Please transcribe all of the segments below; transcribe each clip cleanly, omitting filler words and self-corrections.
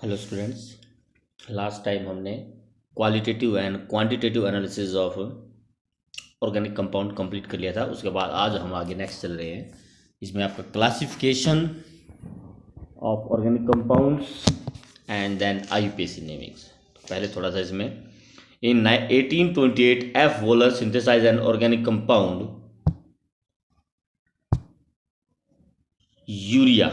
Hello students, last time हमने qualitative and quantitative analysis of organic compound complete कर लिया था। उसके बाद आज हम आगे नेक्स्ट चल रहे हैं। इसमें आपका classification of organic compounds and then IUPAC namings. पहले थोड़ा सा इसमें in 1828 F Wohler synthesise an organic compound urea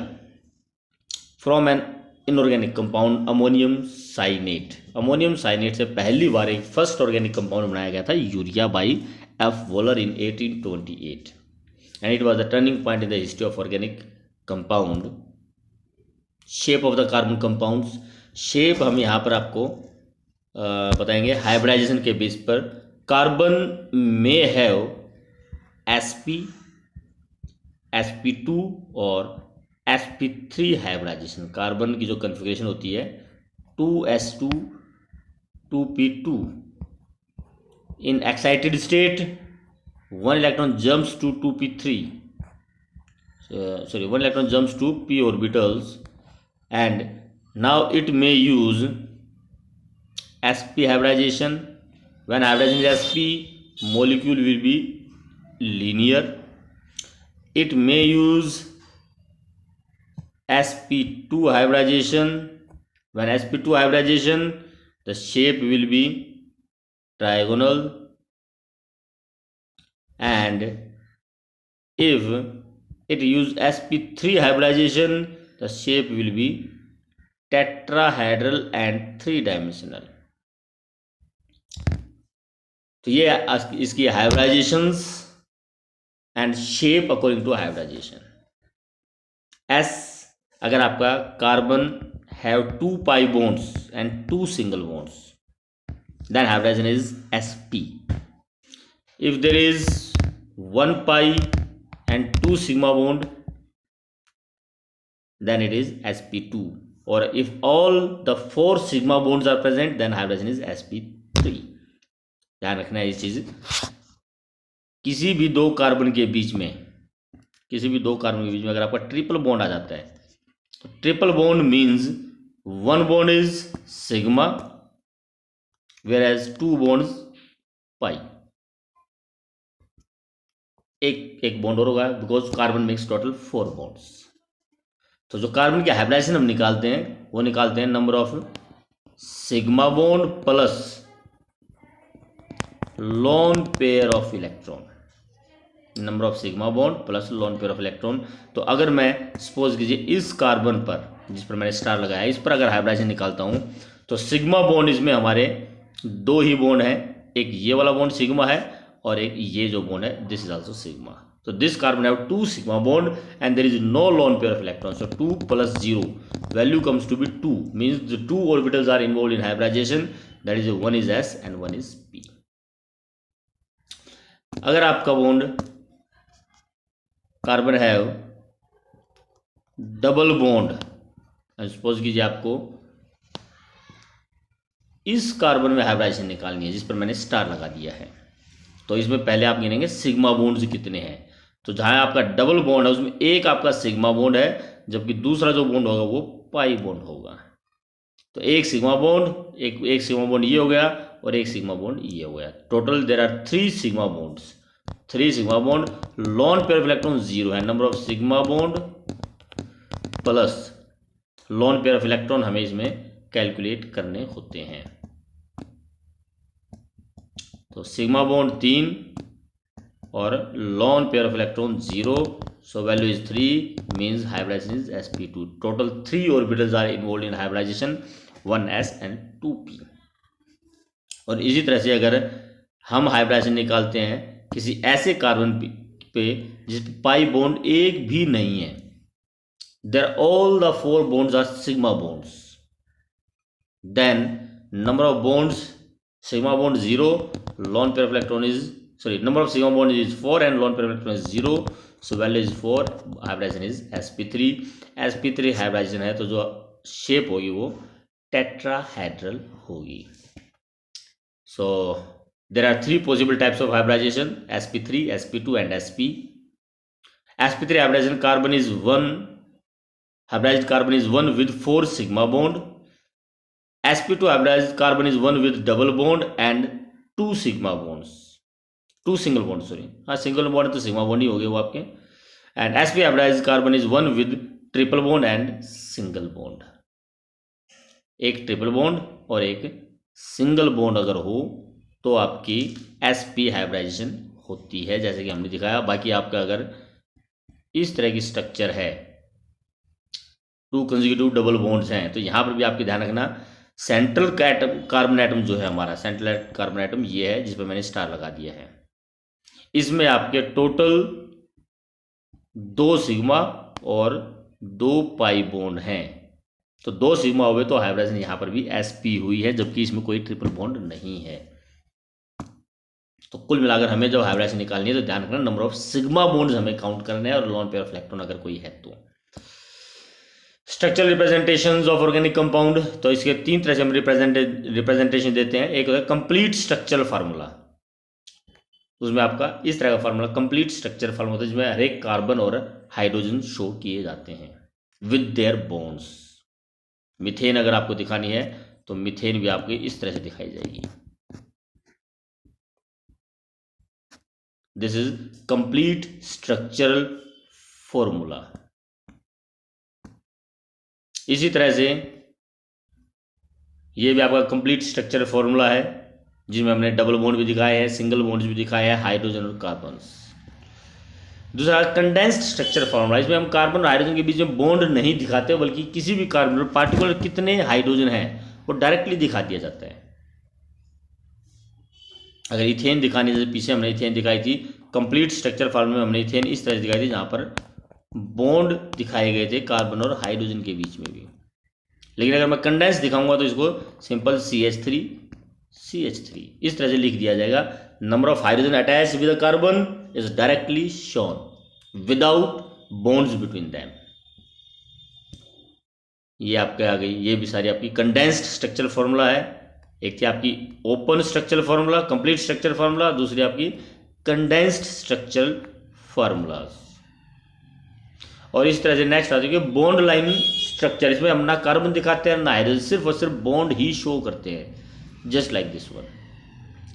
from an inorganic compound ammonium cyanate. Ammonium cyanate से पहली बार एक फर्स्ट ऑर्गेनिक कंपाउंड बनाया गया था urea by F volar in 1828 and it was the turning point in the history of organic compound. Shape of the carbon compounds, shape हम यहाँ पर आपको बताएंगे हाइब्रिडाइजेशन के बेस पर। कार्बन में हैव sp, sp2 और sp3 हाइब्रिडाइजेशन। कार्बन की जो कन्फिग्रेशन होती है 2s2 2p2 in excited state 1 electron jumps to 2p3 1 electron jumps to p orbitals and now it may use sp hybridization. When hybridizing is sp, molecule will be linear. It may use sp2 hybridization. When sp2 hybridization, the shape will be trigonal, and if it use sp3 hybridization, the shape will be tetrahedral and 3-dimensional. तो ये इसकी hybridisations and shape according to hybridisation. Yes, अगर आपका carbon have 2 pi bonds and 2 single bonds, then hybridisation is sp. If there is 1 pi and 2 sigma bond, then it is sp2, or if all the 4 sigma bonds are present, then hybridization is sp3. ध्यान रखना है इस चीज। किसी भी दो carbon के बीच में अगर आपका ट्रिपल बॉन्ड आ जाता है, तो triple bond means 1 bond is sigma whereas 2 bonds pi. एक बॉन्ड और होगा because carbon makes total 4 bonds. तो जो कार्बन की हाइब्रिडाइजेशन हम निकालते हैं वो निकालते हैं number of sigma bond plus lone pair of electron. Number of sigma bond plus lone pair of electron. तो अगर मैं सपोज कीजिए इस कार्बन पर, जिस पर मैंने स्टार लगाया, इस पर अगर हाइब्रिडाइजेशन निकालता हूं, तो सिग्मा बॉन्ड इसमें हमारे 2 ही बॉन्ड है। एक ये वाला बॉन्ड सिग्मा है और एक ये जो बॉन्ड है this is also sigma. So this carbon have 2 sigma bond and there is no lone pair of electrons. So 2 plus 0 value comes to be 2, means the 2 orbitals are involved in hybridization. That is, one is s and one is p. अगर आपका bond carbon है double bond, suppose कीजिए आपको इस carbon में hybridisation निकालनी है जिस पर मैंने स्टार लगा दिया है, तो इसमें पहले आप गिनेंगे सिग्मा बॉन्ड्स कितने हैं। तो जहां आपका डबल बॉन्ड है उसमें एक आपका सिग्मा बॉन्ड है, जबकि दूसरा जो बॉन्ड होगा वो पाई बॉन्ड होगा। तो एक सिग्मा बॉन्ड, एक सिग्मा बॉन्ड ये हो गया और एक सिग्मा बॉन्ड ये हो गया। Total there are 3 sigma bonds, 3 sigma bond. Lone pair of electron 0 है। Number of sigma bond plus lone pair of electron हमें इसमें कैलकुलेट करने होते हैं। तो सिग्मा बॉन्ड 3 और lone pair of electron 0, so value is 3, means hybridization is sp2। Total 3 orbitals are involved in hybridization, 1s and 2p। और इसी तरह से अगर हम हाइब्रिडाइजेशन निकालते हैं किसी ऐसे कार्बन पे जिस पे पाई बॉन्ड एक भी नहीं है, there all the 4 bonds are sigma bonds, then number of bonds sigma bond 0, lone pair of electron is number of sigma bond is 4 and lone pair of electron is 0, so value is 4, hybridization is sp3। sp3 hybridization है तो जो shape होगी वो tetrahedral होगी। so there are 3 possible types of hybridization: sp3, sp2 and sp. sp3 hybridization, carbon is 1 hybridized carbon is 1 with 4 sigma bond, sp2 hybridized carbon is one with double bond and two sigma bonds, two single bond, sorry हाँ single bond तो sigma bond ही हो गए वो आपके। And sp hybridized carbon is one with triple bond and single bond, एक triple bond और एक सिंगल बॉन्ड अगर हो तो आपकी sp हाइब्रिडाइजेशन होती है, जैसे कि हमने दिखाया। बाकी आपका अगर इस तरह की स्ट्रक्चर है, टू कंसेक्यूटिव डबल बॉन्ड्स हैं, तो यहाँ पर भी आपके ध्यान रखना सेंट्रल कार्बन एटम जो है हमारा सेंट्रल कार्बन एटम ये है जिस पर मैंने स्टार लगा दिया है, इसमें आपके टोटल 2 सिग्मा और 2 पाई बॉन्ड हैं। तो 2 सिग्मा हुए तो हाइब्रिडाइजेशन यहाँ पर भी sp हुई है, जबकि इसमें कोई ट्रिपल बॉन्ड नहीं है। तो कुल मिलाकर हमें जब हाइब्रिडाइजेशन निकालनी है तो ध्यान रखना नंबर ऑफ सिग्मा बॉन्ड्स हमें काउंट करना है और लोन पेयर ऑफ इलेक्ट्रॉन अगर कोई है तो। Structural representations of organic compound, तो इसके 3 तरह से हम रिप्रेजेंटेशन देते हैं। एक होता है कंप्लीट स्ट्रक्चरल फार्मूला, उसमें आपका इस तरह का फार्मूला कंप्लीट स्ट्रक्चर फार्मूला होता है जिसमें हर एक कार्बन और हाइड्रोजन शो किए जाते हैं विद देयर बॉन्ड्स। मीथेन अगर आपको दिखानी है तो मीथेन भी आपकी इस तरह से दिखाई जाएगी। This is complete structural formula. इसी तरह से ये भी आपका कंप्लीट स्ट्रक्चरल फॉर्मूला है जिसमें हमने डबल बॉन्ड भी दिखाए हैं, सिंगल बॉन्ड्स भी दिखाए हैं, हाइड्रोजन और कार्बन्स। दूसरा कंडेंस्ड स्ट्रक्चर फॉर्मूला, इसमें हम कार्बन और हाइड्रोजन के बीच में बॉन्ड नहीं दिखाते बल्कि किसी भी कार्बन पार्टिकुलर कितने हाइड्रोजन हैं वो डायरेक्टली दिखा दिया जाता है। अगर इथेन दिखानी, जैसे पीछे हमने इथेन दिखाई थी, कंप्लीट स्ट्रक्चर फॉर्मूला में हमने इथेन इस तरह से दिखाई थी जहाँ पर बॉन्ड दिखाए गए थे कार्बन और हाइड्रोजन के बीच में भी। लेकिन अगर मैं कंडेंस दिखाऊंगा तो इसको सिंपल CH3 इस तरह से लिख दिया जाएगा। Number of hydrogen attach with carbon is directly shown without bonds between them. ये आपके आ गई, ये भी सारी आपकी कंडेंस्ड स्ट्रक्चरल फॉर्मूला है। एक थी आपकी open structural formula, complete structural formula, दूसरी आपकी कंडेंस्ड स्ट्रक्चरल फॉर्मूलाज। और इस तरह से नेक्स्ट आती है बॉन्ड लाइन स्ट्रक्चर, इसमें हम ना कार्बन दिखाते हैं ना हाइड्रोजन, सिर्फ और सिर्फ बॉन्ड ही शो करते हैं, जस्ट लाइक दिस वन।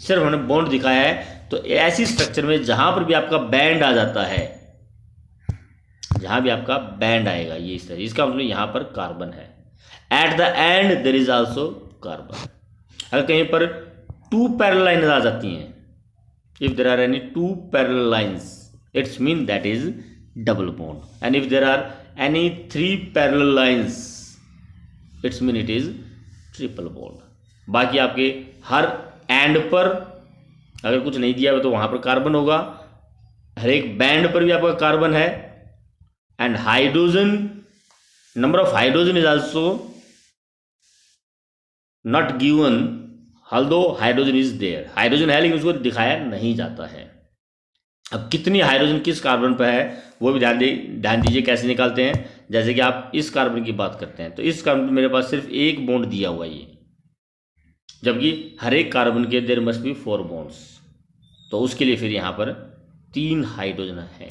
सिर्फ हमने बॉन्ड दिखाया है। तो ऐसी स्ट्रक्चर में जहां पर भी आपका बैंड आ जाता है, जहां भी आपका बैंड आएगा ये इस तरह, इसका मतलब यहां पर कार्बन है। At the end there is also carbon. अगर कहीं पर 2 पैरेलल लाइंस आ जाती हैं, if there are any 2 parallel lines it's mean that is double bond, and if there are any 3 parallel lines it's mean it is triple bond। बाकी आपके her and पर अगर कुछ नहीं दिया हुआ तो वहां पर कार्बन होगा, हर एक बैंड पर भी आपका कार्बन है। And hydrogen, number of hydrogen is also not given, although hydrogen is there, hydrogen है लेकिन उसको दिखाया नहीं जाता है। अब कितनी हाइड्रोजन किस कार्बन पर है वो भी ध्यान दीजिए कैसे निकालते हैं। जैसे कि आप इस कार्बन की बात करते हैं तो इस कार्बन पर मेरे पास सिर्फ एक बॉन्ड दिया हुआ है ये, जबकि हर एक कार्बन के देयर मस्ट बी 4 बॉन्ड्स। तो उसके लिए फिर यहाँ पर 3 हाइड्रोजन है,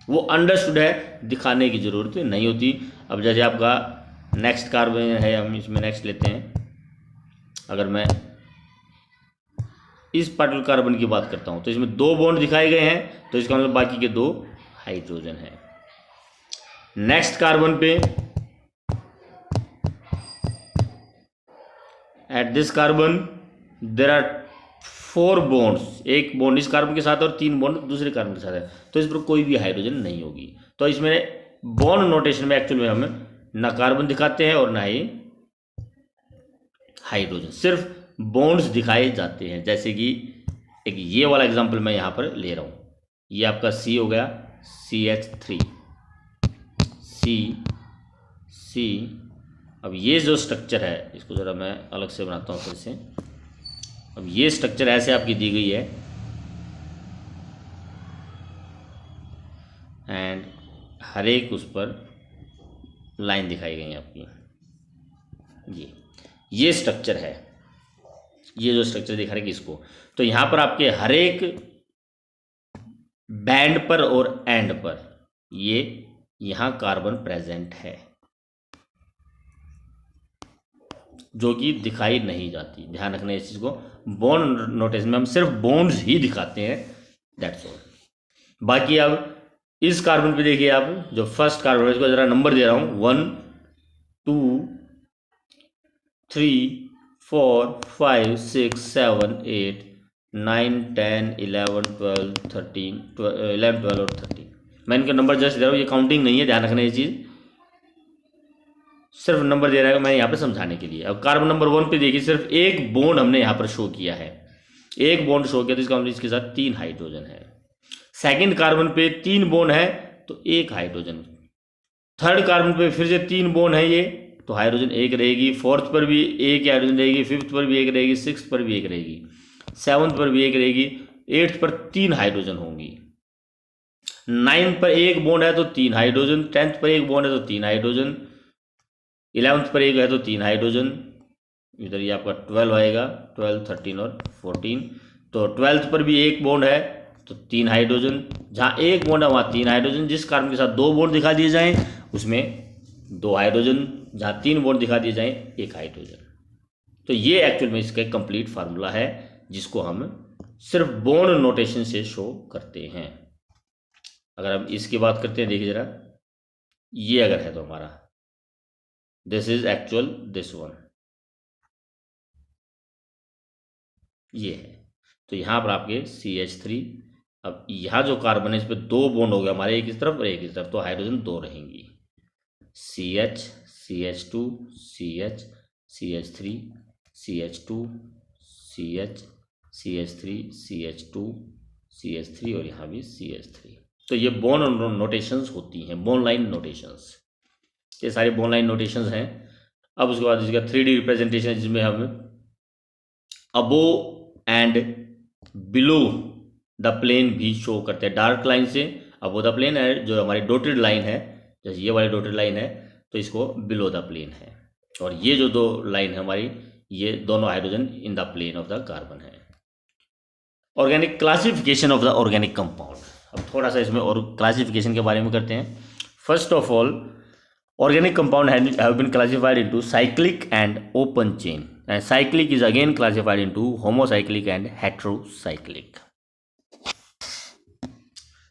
वो अंडरस्टूड है, दिखाने की जरूरत नहीं होती। अब जैसे आपका नेक्स्ट कार्बन है, हम इसमें नेक्स्ट लेते हैं। अगर मैं इस पार्टिकुलर कार्बन की बात करता हूं तो इसमें 2 बॉन्ड दिखाए गए हैं, तो इसका मतलब बाकी के 2 हाइड्रोजन है। नेक्स्ट कार्बन पे at this carbon there are 4 bonds, एक बॉन्ड इस कार्बन के साथ और 3 बॉन्ड दूसरे कार्बन के साथ है, तो इस पर कोई भी हाइड्रोजन नहीं होगी। तो इसमें बॉन्ड नोटेशन में एक्चुअल में हम ना कार्बन दिखाते हैं और ना ही हाइड्रोजन, सिर्फ बॉन्ड्स दिखाए जाते हैं। जैसे कि एक ये वाला एग्जांपल मैं यहाँ पर ले रहा हूँ, ये आपका C हो गया, CH3 C। अब ये जो स्ट्रक्चर है इसको ज़रा मैं अलग से बनाता हूँ फिर से। अब ये स्ट्रक्चर ऐसे आपकी दी गई है एंड हर एक उस पर लाइन दिखाई गई है आपकी। ये स्ट्रक्चर है, ये जो स्ट्रक्चर दिखा रहे हैं इसको, तो यहाँ पर आपके हर एक बैंड पर और एंड पर ये यहाँ कार्बन प्रेजेंट है। जो कि दिखाई नहीं जाती। ध्यान रखना इस चीज़ को, बॉन्ड नोटेशन में हम सिर्फ बॉन्ड्स ही दिखाते हैं, दैट्स ऑल। बाकी अब इस कार्बन पे देखिए आप, जो फर्स्ट कार्बन है इसको ज़रा नंबर दे रहा हूँ, 1 2 3 4 5 6 7 8 9 10 11 12 13 11 12 और 13। मैं इनका नंबर जस्ट दे रहा हूँ, ये काउंटिंग नहीं है, ध्यान रखना ये चीज़, सिर्फ नंबर दे रहा है मैं यहाँ पे समझाने के लिए। अब कार्बन नंबर 1 पे देखिए, सिर्फ एक बॉन्ड हमने यहाँ पर शो किया है, एक बॉन्ड शो किया, तो इसका मतलब इसके साथ 3 हाइड्रोजन है। सेकंड कार्बन पे 3 बॉन्ड है तो 1 हाइड्रोजन। थर्ड कार्बन पे फिर से 3 बॉन्ड है ये, तो हाइड्रोजन 1 रहेगी। फोर्थ पर भी 1 हाइड्रोजन रहेगी, फिफ्थ पर भी 1 रहेगी, सिक्स पर भी 1 रहेगी, सेवन्थ पर भी 1 रहेगी, एट्थ पर 3 हाइड्रोजन होंगी। 9 पर 1 बॉन्ड है तो 3 हाइड्रोजन, 10th पर 1 बॉन्ड है तो 3 हाइड्रोजन, 11th पर 1 है तो 3 हाइड्रोजन, इधर ये आपका 12 आएगा, 12 13 और 14। तो 12th पर भी 1 बॉन्ड है तो 3 हाइड्रोजन, जहाँ 1 बॉन्ड है वहाँ 3 हाइड्रोजन। जिस कार्बन के साथ 2 बॉन्ड दिखा दिए जाएं उसमें 2 हाइड्रोजन, जहाँ 3 बॉन्ड दिखा दिए जाएं 1 हाइड्रोजन। तो ये एक्चुअल में इसका कंप्लीट फार्मूला है, जिसको हम सिर्फ बॉन्ड नोटेशन से शो करते हैं। अगर हम इसकी बात करते हैं, देखिए जरा, ये अगर है तो हमारा this is actual this one, ये है। तो यहाँ पर आपके CH3, अब यहाँ जो कार्बन है इस पर 2 बॉन्ड हो गया हमारे, एक इस तरफ और एक इस तरफ, तो हाइड्रोजन 2 रहेंगी, CH CH2 CH CH3 CH2 CH CH3 CH2 CH3 और यहाँ भी CH3। तो ये बॉन्ड नोटेशंस होती हैं, बॉन्ड लाइन नोटेशंस, ये सारे बॉन्ड लाइन नोटेशंस हैं। अब उसके बाद इसका 3D रिप्रेजेंटेशन है, जिसमें हम अबो एंड बिलो द प्लेन भी शो करते हैं, डार्क लाइन से अबो द प्लेन है, जो हमारी डॉटेड लाइन है, जैसे ये वाली डॉटेड लाइन है तो इसको बिलो द प्लेन है, और ये जो 2 लाइन है हमारी, ये दोनों hydrogen in the plane of the carbon है। Organic classification of the organic compound, अब थोड़ा सा इसमें और क्लासिफिकेशन के बारे में करते हैं। First of all, organic compound have been classified into cyclic and open chain, and cyclic is again classified into homocyclic and heterocyclic.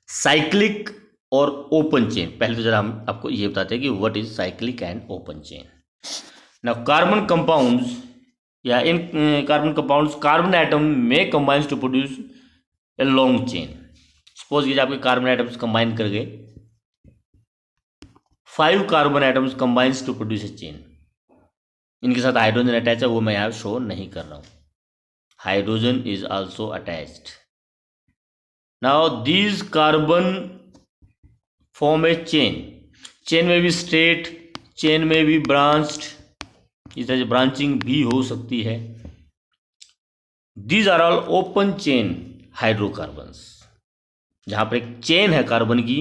cyclic और open chain, पहले तो जरा हम आपको ये बताते हैं कि what is cyclic and open chain. Now carbon compounds या इन carbon compounds, carbon atom may combine to produce a long chain. suppose कीजिए आपके carbon atoms combine कर गए, 5 carbon atoms combines to produce a chain, इनके साथ hydrogen attach है, वो मैं यहाँ शो नहीं कर रहा हूँ, hydrogen is also attached. Now these carbon form A chain, chain में भी स्ट्रेट, चेन में भी ब्रांच्ड, इस तरह से ब्रांचिंग भी हो सकती है। These are all open chain hydrocarbons, जहाँ पर एक चेन है कार्बन की,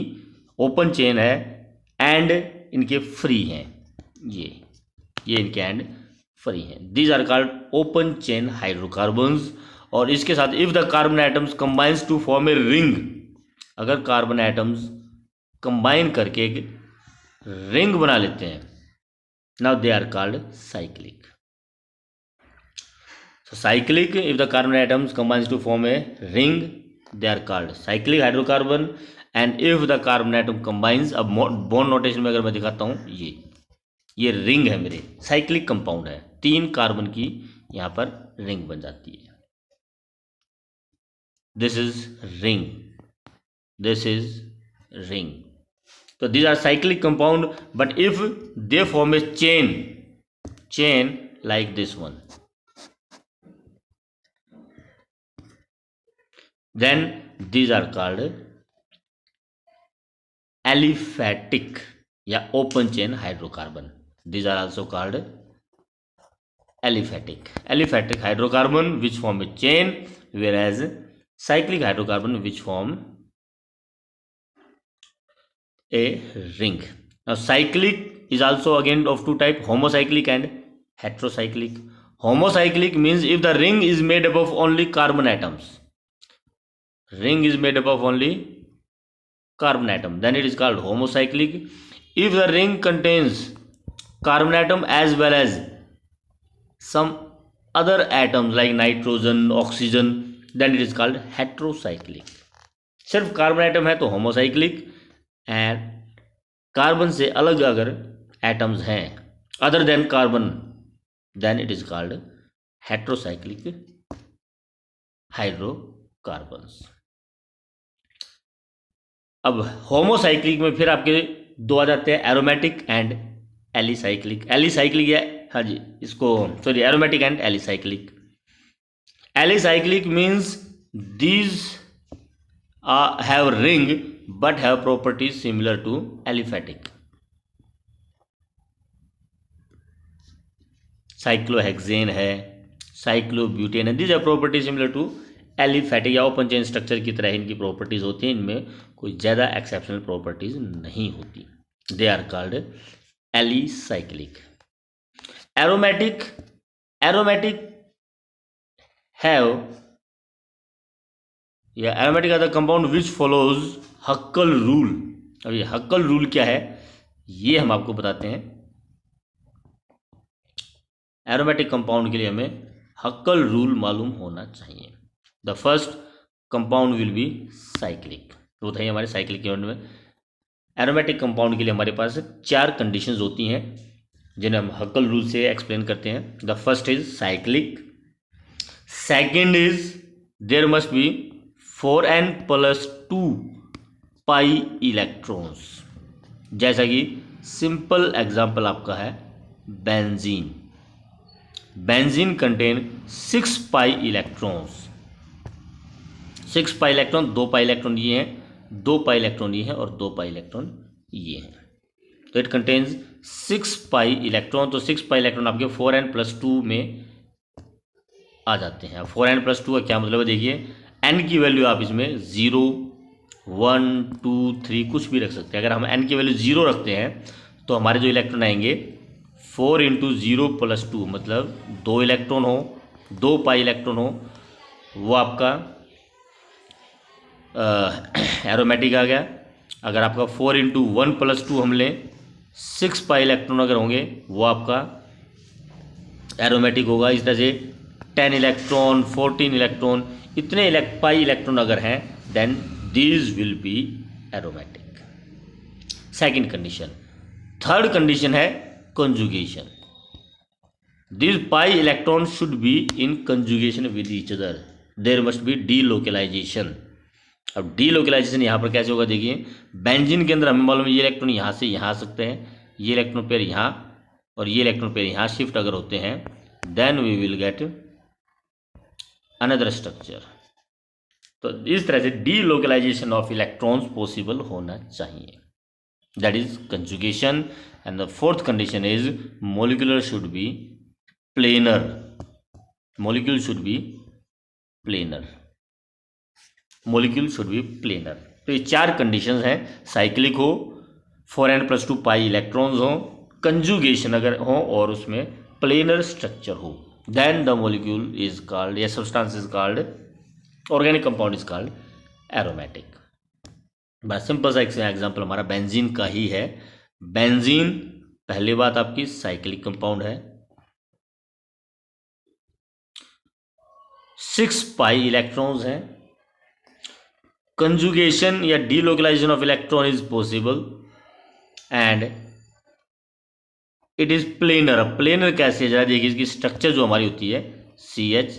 ओपन चेन है, एंड इनके फ्री हैं, ये इनके एंड फ्री हैं, these are called open chain hydrocarbons. और इसके साथ if the carbon atoms combines to form a ring, अगर कार्बन एटम्स कंबाइन करके एक रिंग बना लेते हैं, now they are called cyclic. So cyclic, if the carbon atoms combines to form a ring, they are called cyclic hydrocarbon. And if the carbon atom combines, अब bond notation में अगर मैं दिखाता हूँ, ये रिंग है मेरे, साइक्लिक कंपाउंड है, 3 कार्बन की यहाँ पर रिंग बन जाती है, this is ring, this is ring. तो these are cyclic compound, but if they form a chain like this one, then these are called aliphatic या open chain hydrocarbon. These are also called aliphatic hydrocarbon which form a chain, whereas cyclic hydrocarbon which form a ring. Now cyclic is also again of 2 type, homocyclic and heterocyclic. Homocyclic means if the ring is made up of only carbon atoms, ring is made up of only carbon atom, then it is called homocyclic. If the ring contains carbon atom as well as some other atoms like nitrogen, oxygen, then it is called heterocyclic. सिर्फ carbon atom है तो homocyclic, and carbon से अलग अगर atoms हैं other than carbon, then it is called heterocyclic hydrocarbons. अब homocyclic में फिर आपके दो आ जाते हैं, एरोमेटिक एंड एलिसाइक्लिक. एलिसाइक्लिक है, हाँ जी, इसको sorry, aromatic and alicyclic. Alicyclic means these have ring but have properties similar to aliphatic. Cyclohexane है, साइक्लोब्यूटेन है, these are properties similar to aliphatic या ओपन चेन स्ट्रक्चर की तरह इनकी प्रॉपर्टीज होती हैं. इनमें कोई ज़्यादा एक्सेप्शनल प्रॉपर्टीज नहीं होती. They are called alicyclic. Aromatic, aromatic have या aromatic are the compound which follows Huckel rule. अब ये हक्कल रूल क्या है ये हम आपको बताते हैं. एरोमेटिक कंपाउंड के लिए हमें हक्कल रूल मालूम होना चाहिए. The first compound will be cyclic. तो बताइए हमारे साइक्लिक यूनिट में एरोमेटिक कंपाउंड के लिए हमारे पास 4 कंडीशंस होती हैं जिन्हें हम हक्कल रूल से एक्सप्लेन करते हैं. The first is cyclic. Second is there must be 4n+2 pi electrons. जैसा कि सिंपल एग्जांपल आपका है benzene. Benzene contain 6 pi electrons. 6 pi electron, 2 pi electron ये हैं, 2 पाई इलेक्ट्रॉन ये हैं और 2 पाई इलेक्ट्रॉन ये हैं. तो इट कंटेन्स 6 पाई इलेक्ट्रॉन. तो 6 पाई इलेक्ट्रॉन आपके 4n+2 में आ जाते हैं. 4n+2 का क्या मतलब है देखिए, n की वैल्यू आप इसमें 0, 1, 2, 3 कुछ भी रख सकते हैं. अगर हम n की वैल्यू 0 रखते हैं तो हमारे जो इलेक्ट्रॉन आएंगे 4 × 0+2 मतलब 2 इलेक्ट्रॉन हो, 2 पाई इलेक्ट्रॉन हो, वो आपका एरोमेटिक आ गया. अगर आपका 4 × 1+2 हम लें, 6 पाई इलेक्ट्रॉन अगर होंगे वो आपका एरोमेटिक होगा. इस तरह से 10 इलेक्ट्रॉन, 14 इलेक्ट्रॉन, इतने पाई इलेक्ट्रॉन अगर हैं then these will be aromatic. Second condition. Third condition है conjugation. This pi electron should be in conjugation with each other. There must be delocalization. अब डीलोकलाइजेशन यहाँ पर कैसे होगा देखिए, बेंजीन के अंदर हमें मालूम है ये इलेक्ट्रॉन यहाँ से यहाँ आ सकते हैं, ये इलेक्ट्रॉन पेयर यहाँ और ये इलेक्ट्रॉन पेयर यहाँ शिफ्ट अगर होते हैं then we will get another structure. तो इस तरह से डीलोकलाइजेशन ऑफ इलेक्ट्रॉन्स पॉसिबल होना चाहिए. That is conjugation. And the fourth condition is molecular should be planar. Molecule should be planar. Molecule should be planar. तो ये 4 कंडीशंस हैं. Cyclic हो, 4n+2 पाई इलेक्ट्रॉन्स हो, कंजुगेशन अगर हो और उसमें प्लेनर स्ट्रक्चर हो, then the molecule is called या substance is called, organic compound is called aromatic. बड़ा सिंपल सा एग्जाम्पल हमारा बेंजीन का ही है. बेंजीन पहली बात आपकी साइक्लिक कंपाउंड है, 6 पाई इलेक्ट्रॉन्स हैं. कंजुगेशन या delocalization of electron is possible and it is planar. अब प्लेनर कैसे है जरा देखिए, इसकी स्ट्रक्चर जो हमारी होती है CH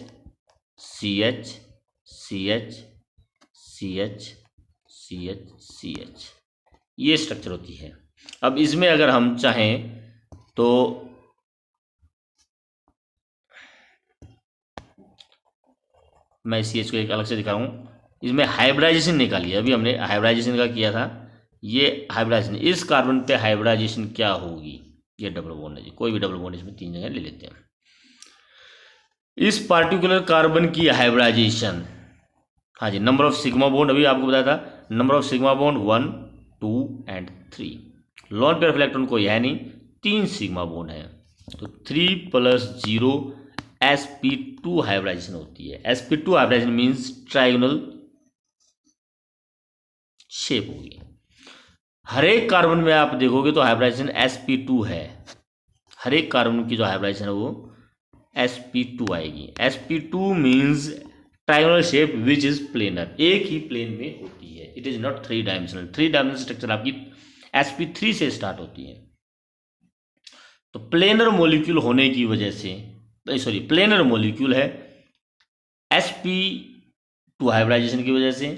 CH CH CH CH CH, ये स्ट्रक्चर होती है. अब इसमें अगर हम चाहें तो मैं CH को एक अलग से दिखा रहा हूँ. इसमें हाइब्रिडाइजेशन निकालिए. अभी हमने हाइब्रिडाइजेशन का किया था, ये हाइब्रिडाइजेशन. इस कार्बन पे हाइब्रिडाइजेशन क्या होगी, ये डबल बॉन्ड है जी, कोई भी डबल बॉन्ड इसमें 3 जगह ले लेते हैं. इस पार्टिकुलर कार्बन की हाइब्रिडाइजेशन, हाँ जी, नंबर ऑफ सिग्मा बॉन्ड अभी आपको बताया था. Number of sigma bond 1, 2 and 3. Lone pair of electron कोई है नहीं, 3 सिग्मा बॉन्ड है. तो 3+0 sp2 हाइब्रिडाइजेशन होती है. sp2 hybridisation means trigonal shape होगी. हर एक कार्बन में आप देखोगे तो हाइब्रिडाइजेशन sp2 है. हर एक कार्बन की जो हाइब्रिडाइजेशन है वो sp2 आएगी। sp2 means triangular shape which is planar, एक ही प्लेन में होती है। It is not three dimensional. Three dimensional structure आपकी sp3 से स्टार्ट होती है। तो प्लेनर मॉलिक्यूल होने की वजह से, सॉरी प्लेनर मॉलिक्यूल है sp2 हाइब्रिडाइजेशन की वजह से,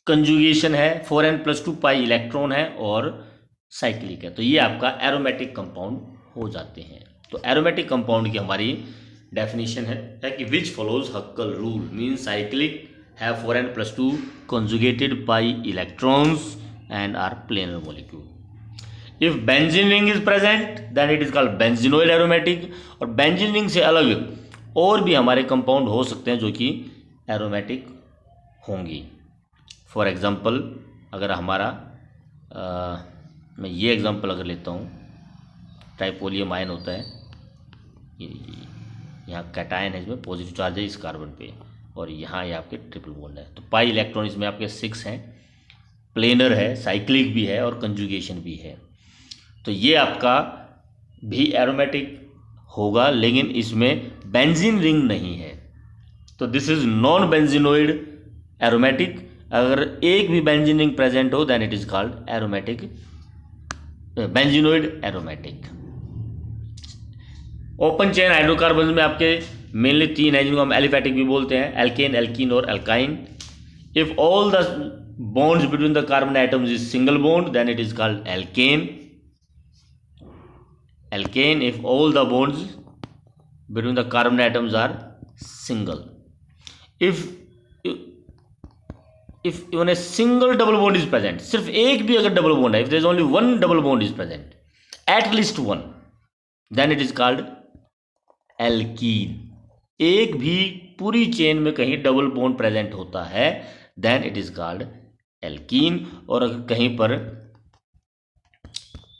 कंजुगेशन है 4n+2 पाई इलेक्ट्रॉन है और साइक्लिक है। तो ये आपका एरोमेटिक कंपाउंड हो जाते हैं। तो एरोमेटिक कंपाउंड की हमारी डेफिनेशन है कि which follows Huckel rule mean cyclic have 4n+2 conjugated pi electrons and are planar molecule. If benzene ring is present then it is called benzenoid aromatic. और benzene ring से अलग और भी हमारे कंपाउंड हो सकते हैं जो कि एरोमेटिक होंगी। फॉर एग्जाम्पल अगर हमारा मैं ये एग्जांपल अगर लेता हूँ, ट्राइपोलियम आयन होता है, यहाँ कैटायन है, इसमें पॉजिटिव चार्ज है इस कार्बन पे, और यहाँ ये आपके ट्रिपल बॉन्ड है। तो पाई इलेक्ट्रॉन इसमें आपके 6 हैं, प्लेनर है, साइक्लिक भी है और कंजुगेशन भी है। तो ये आपका भी एरोमेटिक होगा, लेकिन इसमें बेंजीन रिंग नहीं है। तो this is non benzenoid aromatic. अगर एक भी बेंजीन रिंग प्रेजेंट हो then it is called aromatic, benzenoid aromatic. Open chain hydrocarbon में आपके मेनली 3 है जिनको हम एलिफेटिक भी बोलते हैं, एल्केन, एल्कीन और alkyne. If all the bonds between the carbon atoms is single bond then it is called alkane. Alkane if all the bonds between the carbon atoms are single. if even a single double bond is present, सिर्फ एक भी अगर double bond है, if there is only one double bond is present, at least one, then it is called alkene। एक भी पूरी chain में कहीं डबल बॉन्ड प्रेजेंट होता है then it is called alkene। और अगर कहीं पर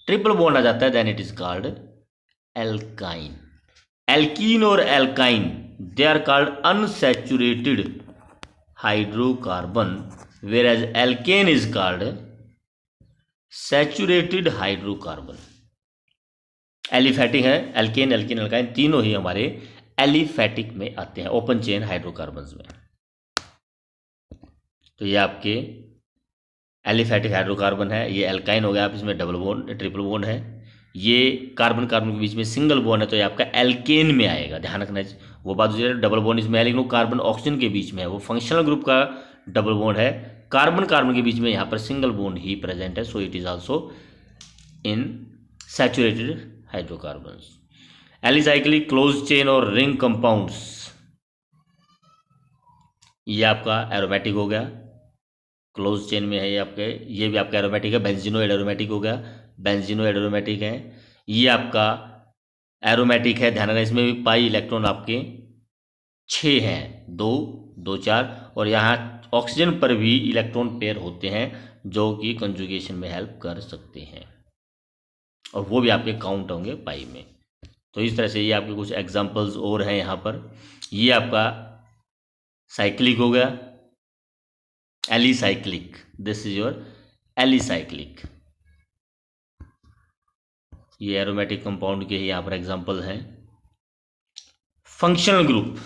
ट्रिपल बॉन्ड आ जाता है then it is called alkyne। alkene और alkyne they are called unsaturated hydrocarbon whereas alkane is called saturated hydrocarbon। Aliphatic है एल्केन, एल्कीन, एल्काइन, तीनों ही हमारे एलिफेटिक में आते हैं ओपन चेन हाइड्रोकार्बन्स में। तो ये आपके एलिफेटिक हाइड्रोकार्बन है, ये एल्काइन हो गया, आप इसमें डबल बॉन्ड ट्रिपल बॉन्ड है, ये कार्बन कार्बन के बीच में सिंगल बॉन्ड है तो ये आपका एल्केन में आएगा। ध्यान रखना है वो बात, डबल बॉन्ड इसमें है लेकिन वो कार्बन ऑक्सीजन के बीच में है, वो फंक्शनल ग्रुप का डबल बॉन्ड है। कार्बन कार्बन के बीच में यहाँ पर सिंगल बॉन्ड ही प्रेजेंट है, so it is also in saturated hydrocarbons. Alicyclic, close chain और रिंग कंपाउंड्स, ये आपका एरोमेटिक हो गया, क्लोज चेन में है ये आपके, ये भी आपका एरोमेटिक है। बेंजीनोइड एरोमेटिक हो गया, बेंजीनोइड एरोमेटिक है, ये आपका एरोमेटिक है। ध्यान रखना इसमें भी पाई इलेक्ट्रॉन आपके 6 हैं, 2, 2, 4, और यहाँ ऑक्सीजन पर भी इलेक्ट्रॉन पेयर होते हैं जो कि कंजुगेशन में हेल्प कर सकते हैं, और वो भी आपके काउंट होंगे पाई में। तो इस तरह से ये आपके कुछ एग्जांपल्स और हैं यहाँ पर। ये आपका साइक्लिक हो गया, alicyclic, this is your alicyclic. ये एरोमेटिक कंपाउंड के ही यहाँ पर एग्जांपल हैं। फंक्शनल ग्रुप,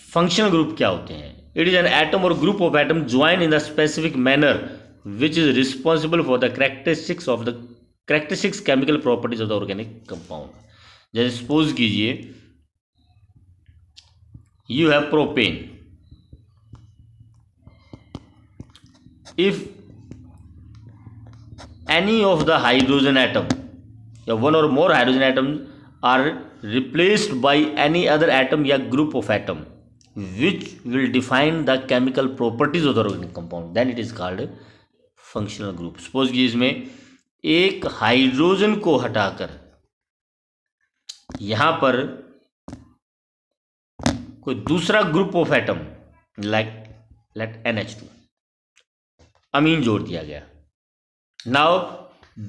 फंक्शनल ग्रुप क्या होते हैं? इट इज एन एटम और group of atom join in the specific manner which is responsible for the characteristics chemical properties of the organic compound. जैसे suppose कीजिए you have propane, if any of the hydrogen atom या one or more hydrogen atoms are replaced by any other atom या group of atom which will define the chemical properties of the organic compound, then it is called functional group। suppose कि इसमें एक hydrogen को हटाकर यहां पर कोई दूसरा group of atom like NH2 amine जोड़ दिया गया, now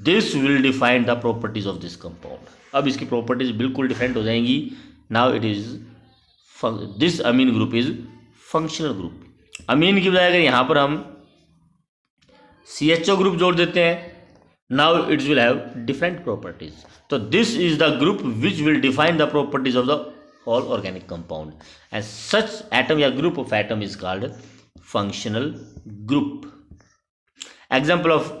this will define the properties of this compound. अब इसकी प्रॉपर्टीज बिल्कुल डिफरेंट हो जाएंगी। Now it is this amine group is functional group. Amine की बजाय अगर यहाँ पर हम CHO ग्रुप जोड़ देते हैं now it will have different properties. So this is the group which will define the properties of the all organic compound, and such atom या group of atom is called functional group. Example of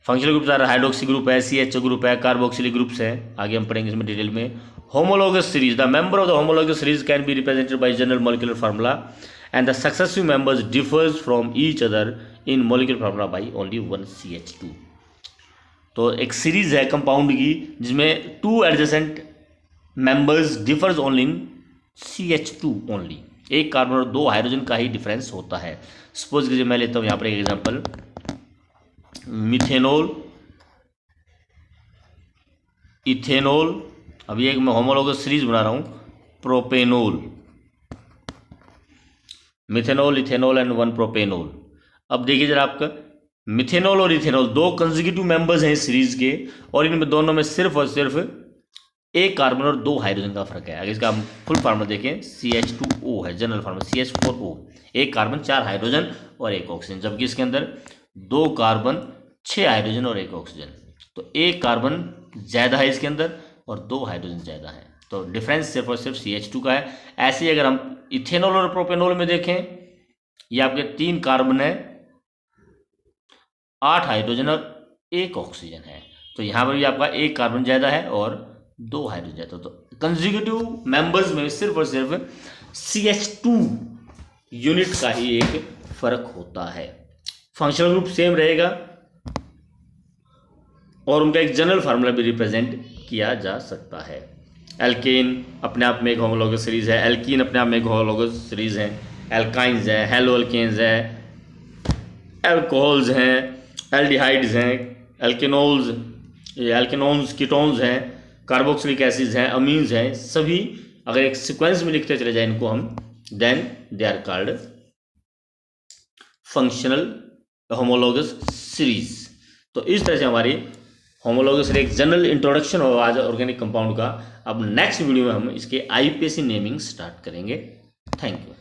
functional groups are hydroxy group है, CHO group है, carboxylic groups है, आगे हम पढ़ेंगे इसमें detail में. Homologous series, the member of the homologous series can be represented by general molecular formula and the successive members differs from each other in molecular formula by only one CH2. तो एक series है compound की जिसमें two adjacent members differs only in CH2 only. एक carbon और दो hydrogen का ही difference होता है. सपोज कीजिए मैं लेता हूँ यहाँ पर एक एग्जांपल, मिथेनॉल, इथेनॉल. अभी एक मैं होमोलोगस सीरीज बना रहा हूँ, propanol, methanol, ethanol and one propanol. अब देखिए जरा, आपका मिथेनॉल और इथेनॉल दो कंसेक्यूटिव मेंबर्स हैं इस सीरीज के, और इनमें दोनों में सिर्फ और सिर्फ एक कार्बन और दो हाइड्रोजन का फर्क है. अगर इसका हम फुल फार्मूला देखें, CH2O है जनरल फार्मूला, CH4O, एक कार्बन चार हाइड्रोजन और एक ऑक्सीजन, जबकि इसके अंदर दो कार्बन छः हाइड्रोजन और एक ऑक्सीजन. तो एक कार्बन ज़्यादा है इसके अंदर और दो हाइड्रोजन ज़्यादा है, तो डिफरेंस सिर्फ और सिर्फ CH2 का है. ऐसे ही अगर हम इथेनॉल और प्रोपेनॉल में देखें, ये आपके तीन कार्बन है, आठ हाइड्रोजन और एक ऑक्सीजन है, तो यहाँ पर भी आपका एक कार्बन ज़्यादा है और दो हाइड्रोजन ज़्यादा. तो कंसेक्यूटिव मेंबर्स में सिर्फ और सिर्फ CH2 यूनिट का ही एक फर्क होता है. फंक्शनल ग्रुप सेम रहेगा और उनका एक जनरल फार्मूला भी रिप्रेजेंट किया जा सकता है. एल्केन अपने आप में एक होमोलोगस सीरीज है, एल्कीन अपने आप में एक होमोलोगस सीरीज है, एल्काइंस है, हेलो एल्केन्स है, एल्कोहल्स हैं, एल्डिहाइड्स हैं, एल्केनोल्स, एल्केनोन्स, कीटोन्स हैं, कार्बोक्सिलिक एसिड्स हैं, अमीन्स हैं. सभी अगर एक सीक्वेंस में लिखते चले जाए इनको हम, then they are called functional homologous series. तो इस तरह से हमारी होमोलोगस एक जनरल इंट्रोडक्शन हो आज ऑर्गेनिक कंपाउंड का. अब नेक्स्ट वीडियो में हम इसके IUPAC नेमिंग स्टार्ट करेंगे. Thank you.